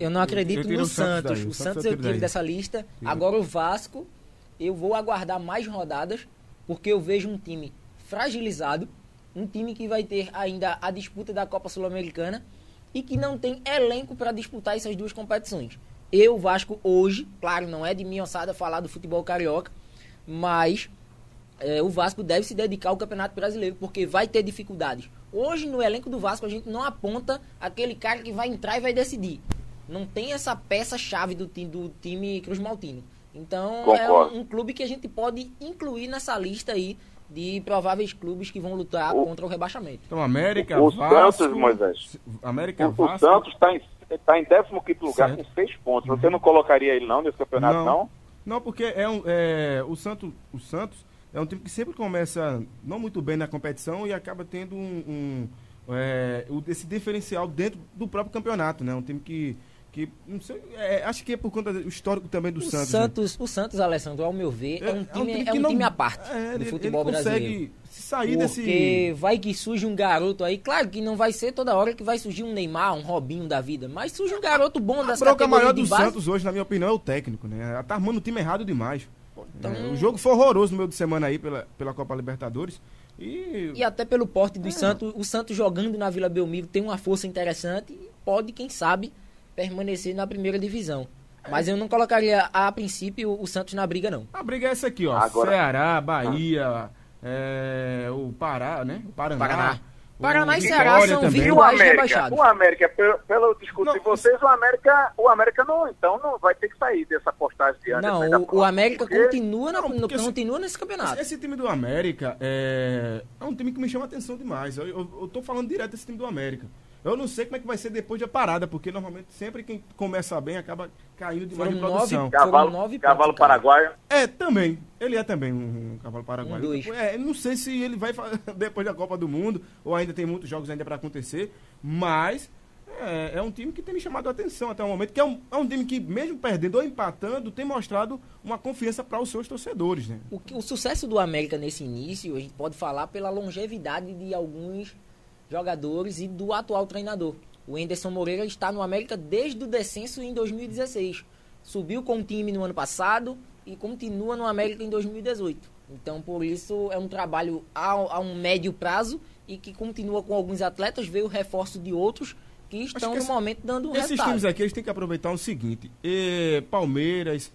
Eu não acredito no Santos. daí. O Santos eu tiro dessa lista. Agora o Vasco, eu vou aguardar mais rodadas, porque eu vejo um time fragilizado, um time que vai ter ainda a disputa da Copa Sul-Americana e que não tem elenco para disputar essas duas competições. O Vasco hoje, claro, não é de minha ossada falar do futebol carioca, mas o Vasco deve se dedicar ao Campeonato Brasileiro, porque vai ter dificuldades. Hoje, no elenco do Vasco, a gente não aponta aquele cara que vai entrar e vai decidir. Não tem essa peça-chave do time Cruz Maltino. Então, Concordo. é um clube que a gente pode incluir nessa lista aí de prováveis clubes que vão lutar contra o rebaixamento. Então, América, o Vasco... Santos, Moisés. América, O Vasco... Santos está em 15º lugar, Certo. com 6 pontos. Você não colocaria ele não nesse campeonato, não? Não, porque o Santos é um time que sempre começa não muito bem na competição e acaba tendo esse diferencial dentro do próprio campeonato, né? Um time que não sei, acho que é por conta do histórico também do Santos. O Santos, Alessandro, ao meu ver, é um time à parte do futebol brasileiro. Se sair porque vai que surge um garoto aí, claro que não vai ser toda hora que vai surgir um Neymar, um Robinho da vida, mas surge um garoto bom das categorias de base. A bronca maior do Santos hoje, na minha opinião, é o técnico, né? Tá armando o time errado demais. Então, o jogo foi horroroso no meio de semana aí pela Copa Libertadores. E até pelo porte do Santos, o Santos jogando na Vila Belmiro tem uma força interessante e pode, quem sabe, permanecer na primeira divisão. Mas eu não colocaria, a princípio, o Santos na briga, não. A briga é essa aqui, ó. Agora... Ceará, Bahia, o Pará, né? O Paraná. Paraná e Ceará são virtuais rebaixados. O América, pelo discurso de vocês, o América não vai ter que sair dessa postagem de ano. Não, o América continua nesse campeonato. Esse time do América é um time que me chama a atenção demais. Eu tô falando direto desse time do América. Eu não sei como é que vai ser depois da parada, porque normalmente sempre quem começa bem acaba caindo demais de produção. Cavalo paraguaio? Também. Ele é também um cavalo paraguaio. Não sei se ele vai depois da Copa do Mundo, ou ainda tem muitos jogos ainda para acontecer, mas é um time que tem me chamado a atenção até o momento, que é um time que, mesmo perdendo ou empatando, tem mostrado uma confiança para os seus torcedores, né? O sucesso do América nesse início, a gente pode falar pela longevidade de alguns jogadores e do atual treinador. O Anderson Moreira está no América desde o descenso em 2016. Subiu com o time no ano passado e continua no América em 2018. Então, por isso, é um trabalho a um médio prazo e que continua com alguns atletas, veio o reforço de outros que estão no momento dando um resultado. Esses times aqui, eles têm que aproveitar o seguinte: Palmeiras,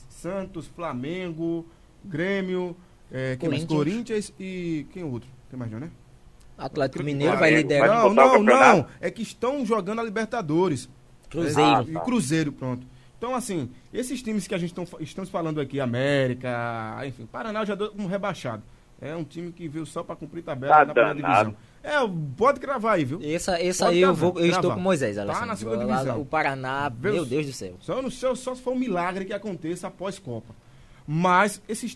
Santos, Flamengo, Grêmio, Corinthians e quem outro? Tem mais não, né? Atlético Mineiro vai liderar. Não. É que estão jogando a Libertadores. Cruzeiro. E Cruzeiro, pronto. Então, assim, esses times que a gente estamos falando aqui, América, enfim, Paraná já deu como rebaixado. É um time que veio só para cumprir tabela na primeira divisão. Pode cravar aí, viu? Essa aí eu estou com o Moisés, Alessandro. Tá na segunda divisão. O Paraná, meu Deus do céu. Só se for um milagre que aconteça após Copa. Mas esses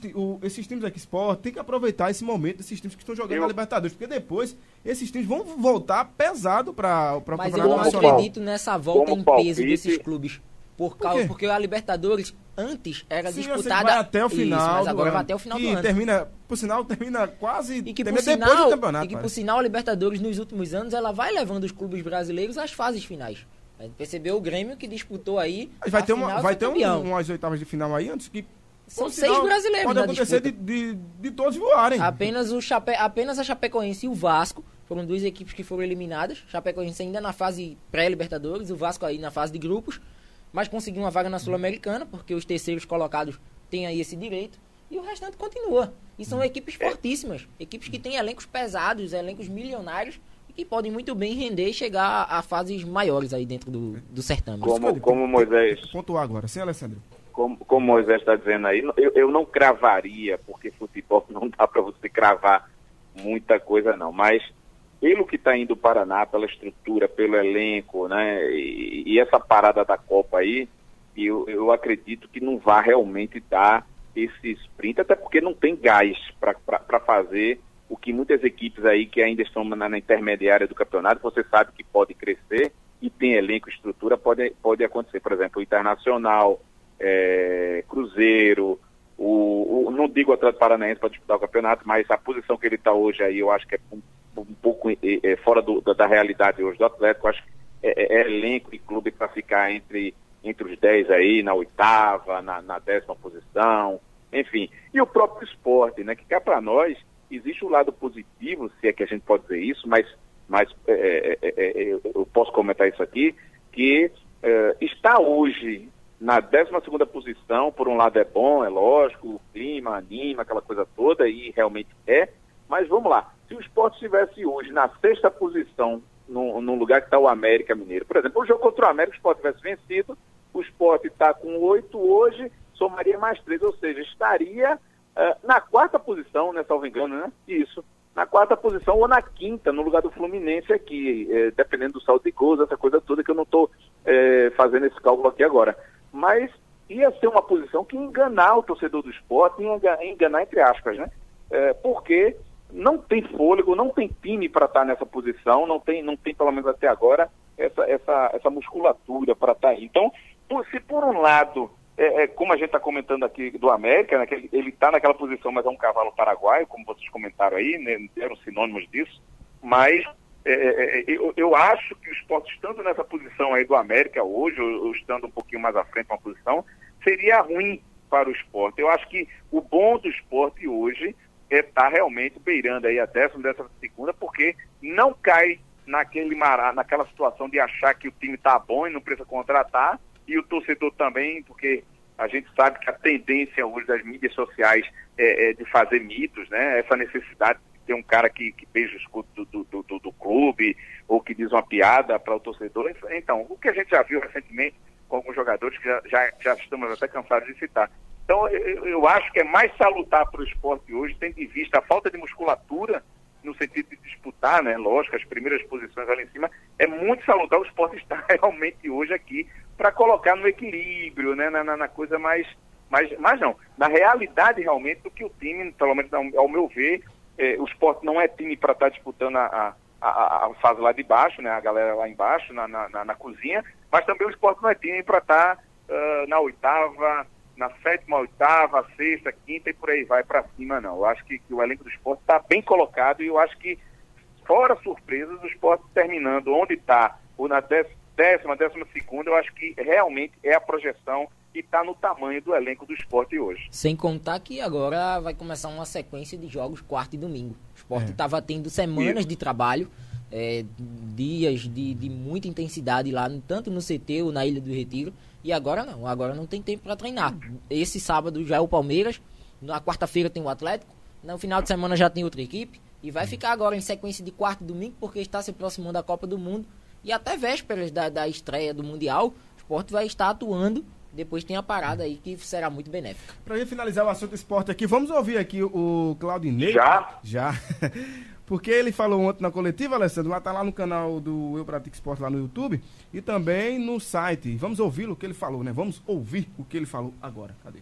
times aqui, Sport, tem que aproveitar esse momento desses times que estão jogando na Libertadores, porque depois esses times vão voltar pesado para o Campeonato Nacional. Mas eu não acredito nessa volta em peso desses clubes. Porque a Libertadores antes era disputada... Vai até o final. Mas agora vai até o final do ano. Por sinal, termina quase... E que, depois do campeonato. E que, por sinal, a Libertadores, nos últimos anos, ela vai levando os clubes brasileiros às fases finais. A gente percebeu o Grêmio que disputou aí... Vai ter umas oitavas de final aí antes que... São 6 brasileiros. Pode acontecer de todos voarem. Apenas a Chapecoense e o Vasco foram duas equipes que foram eliminadas. Chapecoense ainda na fase pré-Libertadores, o Vasco aí na fase de grupos, mas conseguiu uma vaga na Sul-Americana, porque os terceiros colocados têm aí esse direito, e o restante continua. E são equipes fortíssimas, equipes que têm elencos pesados, elencos milionários, e que podem muito bem render e chegar a fases maiores aí dentro do certame. Como Moisés... Pontuar agora, sim, Alessandro? Como o Moisés está dizendo aí, eu não cravaria, porque futebol não dá para você cravar muita coisa não, mas pelo que está indo o Paraná, pela estrutura, pelo elenco, né, e essa parada da Copa aí, eu acredito que não vai realmente dar esse sprint, até porque não tem gás para fazer o que muitas equipes aí que ainda estão na intermediária do campeonato, você sabe que pode crescer e tem elenco e estrutura, pode acontecer, por exemplo, o Internacional, Cruzeiro, não digo o Atlético Paranaense para disputar o campeonato, mas a posição que ele está hoje aí, eu acho que é um pouco fora da realidade hoje do Atlético. Eu acho que elenco e clube para ficar entre os 10 aí, na 8ª, na 10ª posição, enfim. E o próprio Sport, né, que cá para nós existe um lado positivo, se é que a gente pode dizer isso, mas eu posso comentar isso aqui, que está hoje na 12ª posição, por um lado é bom, é lógico, o clima anima, aquela coisa toda, e realmente mas vamos lá, se o Sport estivesse hoje na 6ª posição, no lugar que está o América Mineiro, por exemplo, o jogo contra o América, o Sport tivesse vencido, o Sport está com 8 hoje, somaria mais 3, ou seja, estaria na 4ª posição, né, salvo engano, né? Isso, na 4ª posição ou na 5ª, no lugar do Fluminense aqui, dependendo do saldo de gols, essa coisa toda que eu não estou fazendo esse cálculo aqui agora. Mas ia ser uma posição que ia enganar o torcedor do Sport, ia enganar entre aspas, né? Porque não tem fôlego, não tem time para estar nessa posição, não tem pelo menos até agora essa musculatura para estar aí. Então, se por um lado, como a gente está comentando aqui do América, né, que ele está naquela posição, mas é um cavalo paraguaio, como vocês comentaram aí, né, eram sinônimos disso, mas eu acho que o Sport estando nessa posição aí do América hoje, ou estando um pouquinho mais à frente uma posição, seria ruim para o Sport. Eu acho que o bom do Sport hoje está realmente beirando aí a 12ª, porque não cai naquela situação de achar que o time está bom e não precisa contratar, e o torcedor também, porque a gente sabe que a tendência hoje das mídias sociais é de fazer mitos, né? Essa necessidade de ter um cara que beija o escudo do clube, ou que diz uma piada para o torcedor. Então, o que a gente já viu recentemente com alguns jogadores que já estamos até cansados de citar. Então, eu acho que é mais salutar para o esporte hoje, tendo em vista a falta de musculatura, no sentido de disputar, né? Lógico, as primeiras posições ali em cima, é muito salutar o esporte estar realmente hoje aqui para colocar no equilíbrio, né? Na coisa mais não, na realidade realmente do que o time, pelo menos ao meu ver, o Sport não é time para estar disputando a fase lá de baixo, né? A galera lá embaixo, na cozinha, mas também o Sport não é time para estar na 8ª, na 7ª, 8ª, 6ª, 5ª e por aí vai para cima, não. Eu acho que o elenco do Sport está bem colocado e eu acho que, fora surpresas, o Sport terminando onde está, ou na 10ª, 12ª, eu acho que realmente é a projeção e está no tamanho do elenco do Sport hoje. Sem contar que agora vai começar uma sequência de jogos quarta e domingo. O Sport estava tendo semanas de trabalho, dias de muita intensidade lá, tanto no CT ou na Ilha do Retiro, e agora não tem tempo para treinar. Esse sábado já é o Palmeiras, na quarta-feira tem o Atlético, no final de semana já tem outra equipe, e vai ficar agora em sequência de quarta e domingo, porque está se aproximando da Copa do Mundo, e até vésperas da estreia do Mundial, o Sport vai estar atuando. Depois tem a parada aí que será muito benéfica. Para gente finalizar o assunto esporte aqui, vamos ouvir aqui o Claudinei. Já. Porque ele falou ontem na coletiva, Alessandro, tá lá no canal do Eu Pratico Esporte lá no YouTube e também no site. Vamos ouvir o que ele falou, né? Vamos ouvir o que ele falou agora. Cadê?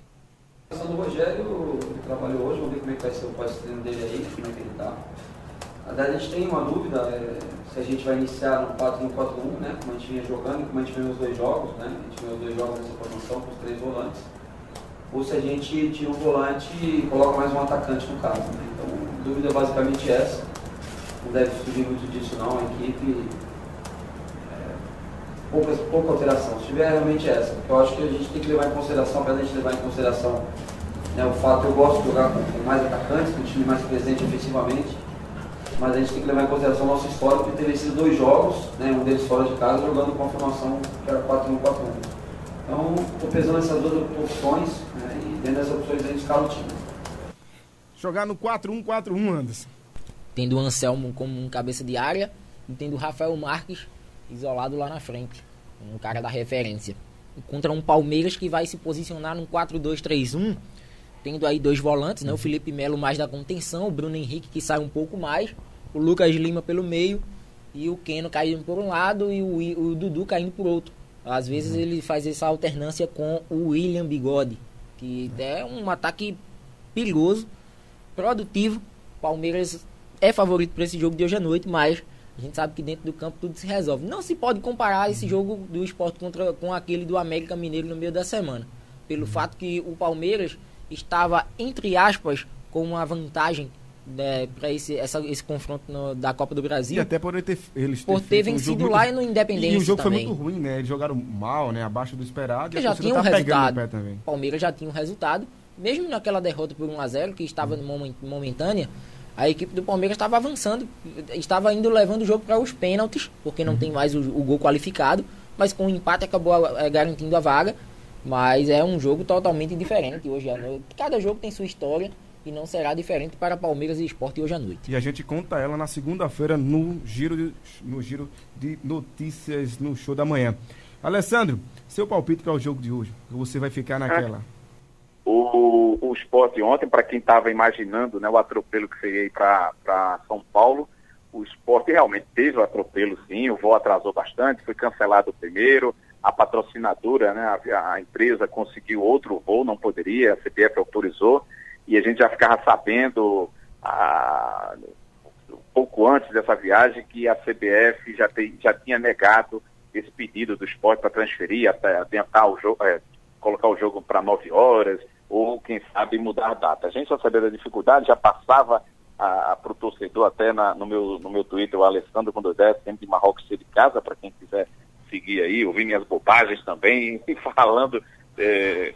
A questão do Rogério, ele trabalhou hoje, vamos ver como é que vai ser o pós-treino dele aí, como é que ele tá. A gente tem uma dúvida se a gente vai iniciar no 4-1-4-1, né? Como a gente vinha jogando, como a gente viu nos 2 jogos, né? A gente viu os 2 jogos nessa formação com os 3 volantes. Ou se a gente tira o volante e coloca mais um atacante no caso, né? Então, a dúvida é basicamente essa. Não deve surgir muito disso não, a equipe. Pouca alteração. Se tiver realmente essa, porque eu acho que a gente tem que levar em consideração, apesar de a gente levar em consideração, né, o fato eu gosto de jogar com mais atacantes, com um time mais presente ofensivamente, mas a gente tem que levar em consideração o nosso histórico de ter vencido 2 jogos, né, um deles fora de casa, jogando com a formação que era 4-1-4-1. Então, estou pesando essas 2 opções, né, e dentro dessas opções a gente escala o time. Jogar no 4-1-4-1, Anderson. Tendo o Anselmo como um cabeça de área e tendo o Rafael Marques isolado lá na frente, um cara da referência. Contra um Palmeiras que vai se posicionar num 4-2-3-1, tendo aí 2 volantes, né? O Felipe Melo mais da contenção, o Bruno Henrique que sai um pouco mais, o Lucas Lima pelo meio e o Keno caindo por um lado e o Dudu caindo por outro. Às vezes ele faz essa alternância com o William Bigode, que é um ataque perigoso, produtivo. Palmeiras é favorito para esse jogo de hoje à noite, mas a gente sabe que dentro do campo tudo se resolve. Não se pode comparar esse jogo do Sport com aquele do América Mineiro no meio da semana, pelo fato que o Palmeiras estava, entre aspas, com uma vantagem para esse confronto da Copa do Brasil. E até por eles ter vencido lá no Independência. E o jogo também. Foi muito ruim, né? Eles jogaram mal, né? Abaixo do esperado. Já tinha um resultado. Palmeiras já tinha um resultado. Mesmo naquela derrota por 1-0, que estava momentânea, a equipe do Palmeiras estava avançando, estava levando o jogo para os pênaltis, porque não tem mais o gol qualificado, mas com o empate acabou garantindo a vaga. Mas é um jogo totalmente diferente hoje à noite. Cada jogo tem sua história e não será diferente para Palmeiras e Sport hoje à noite. E a gente conta ela na segunda-feira no giro de notícias no Show da Manhã. Alessandro, seu palpite para o jogo de hoje? Você vai ficar naquela? O Sport ontem, para quem estava imaginando, né, o atropelo que seria para São Paulo, o Sport realmente teve o atropelo, sim. O voo atrasou bastante, foi cancelado o primeiro. A patrocinadora, né, a empresa conseguiu outro voo, não poderia, a CBF autorizou, e a gente já ficava sabendo um pouco antes dessa viagem que a CBF já tinha negado esse pedido do Sport para transferir, até adiantar o jogo, colocar o jogo para 9 horas, ou quem sabe mudar a data. A gente já sabia da dificuldade, já passava para o torcedor até no meu Twitter, o Alessandro com 2S, sempre de Marrocos de casa, para quem quiser seguir aí, ouvir minhas bobagens também, e falando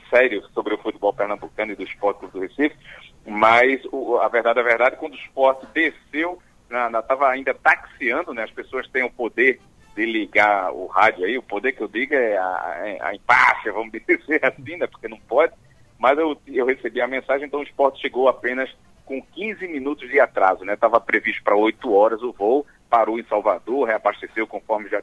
sério sobre o futebol pernambucano e do Sport do Recife, mas a verdade, quando o Sport desceu, estava ainda taxiando, né? As pessoas têm o poder de ligar o rádio aí, o poder que eu digo é a empáfia, vamos dizer assim, né? Porque não pode, mas eu recebi a mensagem, então o Sport chegou apenas com 15 minutos de atraso, né? Estava previsto para 8 horas o voo, parou em Salvador, reabasteceu conforme já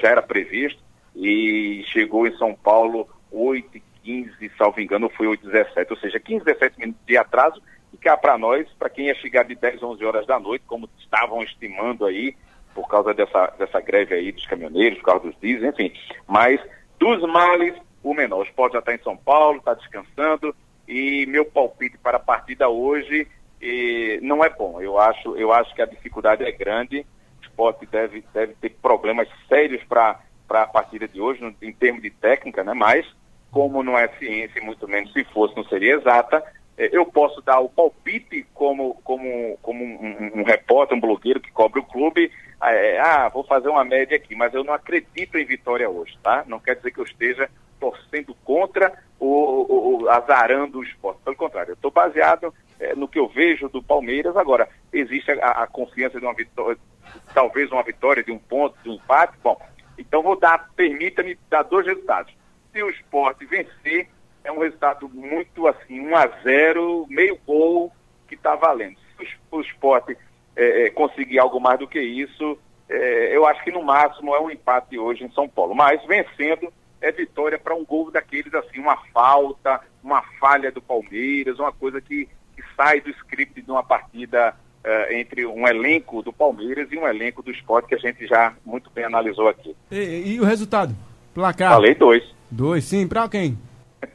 era previsto, e chegou em São Paulo 8h15, salvo engano, foi 8h17, ou seja, 15, 17 minutos de atraso, e cá para nós, para quem ia chegar de 10, 11 horas da noite, como estavam estimando aí, por causa dessa greve aí dos caminhoneiros, por causa dos diesel, enfim, mas dos males, o menor. O Sport já está em São Paulo, está descansando, e meu palpite para a partida hoje não é bom. Eu acho que a dificuldade é grande. O Sport deve ter problemas sérios para a partida de hoje, em termos de técnica, né? Mas, como não é ciência, muito menos se fosse, não seria exata, eu posso dar o palpite como um repórter, um blogueiro que cobre o clube. Vou fazer uma média aqui, mas eu não acredito em vitória hoje, tá? Não quer dizer que eu esteja torcendo contra ou azarando o Sport. Pelo contrário, eu estou baseado no que eu vejo do Palmeiras. Agora, existe a confiança de uma vitória, talvez uma vitória de um ponto, de um empate. Bom, então permita-me dar 2 resultados. Se o Sport vencer, é um resultado muito assim, 1-0, meio gol que está valendo. Se o Sport conseguir algo mais do que isso, eu acho que no máximo é um empate hoje em São Paulo. Mas vencendo, é vitória para um gol daqueles assim, uma falta, uma falha do Palmeiras, uma coisa que sai do script de uma partida entre um elenco do Palmeiras e um elenco do Sport, que a gente já muito bem analisou aqui. E o resultado? Placar? Falei 2. 2, sim. Para quem?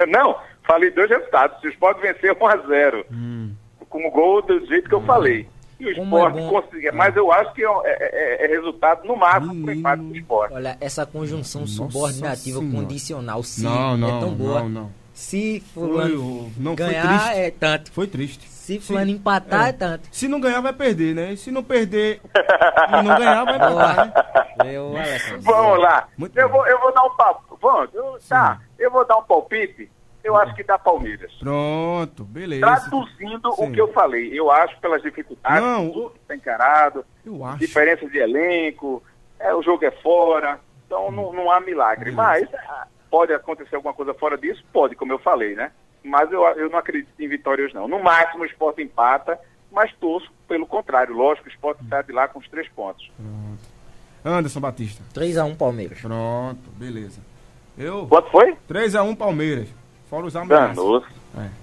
Não, falei 2 resultados. Se o Sport vencer, 1-0. Com o gol do jeito que eu falei. E o Sport conseguir. Mas eu acho que é resultado no máximo para o empate do Sport. Olha, essa conjunção subordinativa condicional, sim, é tão boa. Não. Se fulano ganhar, é tanto. Foi triste. Se fulano empatar, é tanto. Se não ganhar, vai perder, né? E se não perder e não ganhar, vai empatar, né? Vamos lá. Eu vou dar um papo. Eu vou dar um palpite. Eu acho que dá Palmeiras. Pronto, beleza. Traduzindo o que eu falei. Eu acho, pelas dificuldades, tudo que está encarado, diferença de elenco, o jogo é fora, então não há milagre. Beleza. Mas pode acontecer alguma coisa fora disso? Pode, como eu falei, né? Mas eu não acredito em vitórias, não. No máximo o Sport empata, mas torço pelo contrário. Lógico, o Sport sai de lá com os 3 pontos. Pronto. Anderson Batista. 3-1 Palmeiras. Pronto, beleza. Quanto foi? 3-1 Palmeiras. Fora os ameaças. Danoso.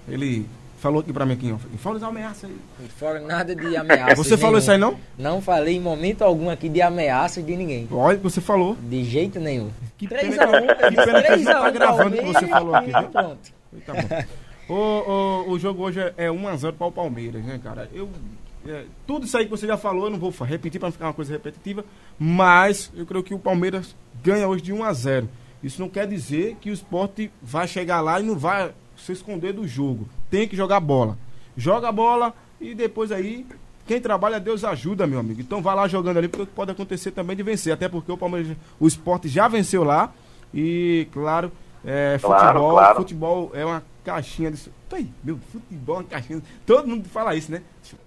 Ele falou aqui pra mim aqui, fora os ameaças aí. Fora nada de ameaças. Você falou isso aí, não? Não falei em momento algum aqui de ameaças de ninguém. Olha, você falou. De jeito nenhum. Que 3-1. Que pena que a gente tá gravando o que você falou aqui. Pronto. Tá bom. O jogo hoje é 1-0 para o Palmeiras, né, cara? Tudo isso aí que você já falou, eu não vou repetir para não ficar uma coisa repetitiva, mas eu creio que o Palmeiras ganha hoje de 1-0. Isso não quer dizer que o Sport vai chegar lá e não vai se esconder do jogo. Tem que jogar bola. Joga a bola, e depois aí, quem trabalha, Deus ajuda, meu amigo. Então vai lá jogando ali, porque pode acontecer também de vencer, até porque o Palmeiras, o Sport já venceu lá, e claro, futebol é uma caixinha de... Meu, futebol é uma caixinha... Todo mundo fala isso, né?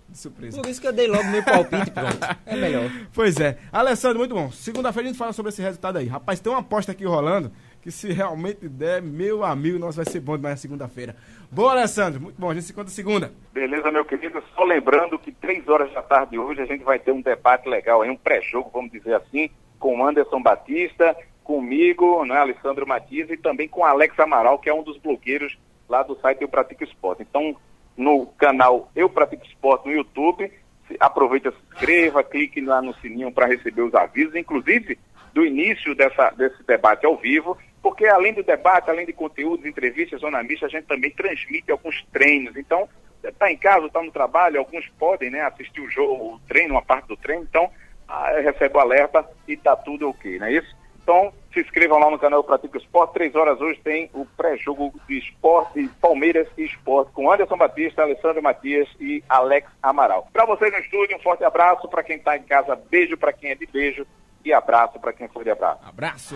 De surpresa. Por isso que eu dei logo meu palpite, pronto. É melhor. Pois é. Alessandro, muito bom. Segunda-feira a gente fala sobre esse resultado aí. Rapaz, tem uma aposta aqui rolando, que se realmente der, meu amigo, nossa, vai ser bom demais na segunda-feira. Boa, Alessandro. Muito bom. A gente se encontra segunda. Beleza, meu querido. Só lembrando que 3 horas da tarde hoje a gente vai ter um debate legal aí, um pré-jogo, vamos dizer assim, com o Anderson Batista, comigo, né, Alessandro Matias, e também com Alex Amaral, que é um dos blogueiros lá do site Eu Pratico Esporte. Então, no canal Eu Pratico Esporte no YouTube, aproveita, se inscreva, clique lá no sininho para receber os avisos, inclusive do início desse debate ao vivo, porque além do debate, além de conteúdos, entrevistas, zona mista, a gente também transmite alguns treinos. Então, está em casa, está no trabalho, alguns podem, né, assistir o jogo, o treino, uma parte do treino, então recebe o alerta e está tudo ok, não é isso? Então, se inscrevam lá no canal Eu Pratico Esporte. 3 horas hoje tem o pré-jogo de esporte, Palmeiras e Esporte, com Anderson Batista, Alessandro Matias e Alex Amaral. Para vocês no estúdio, um forte abraço. Para quem está em casa, beijo para quem é de beijo. E abraço para quem for de abraço. Abraço.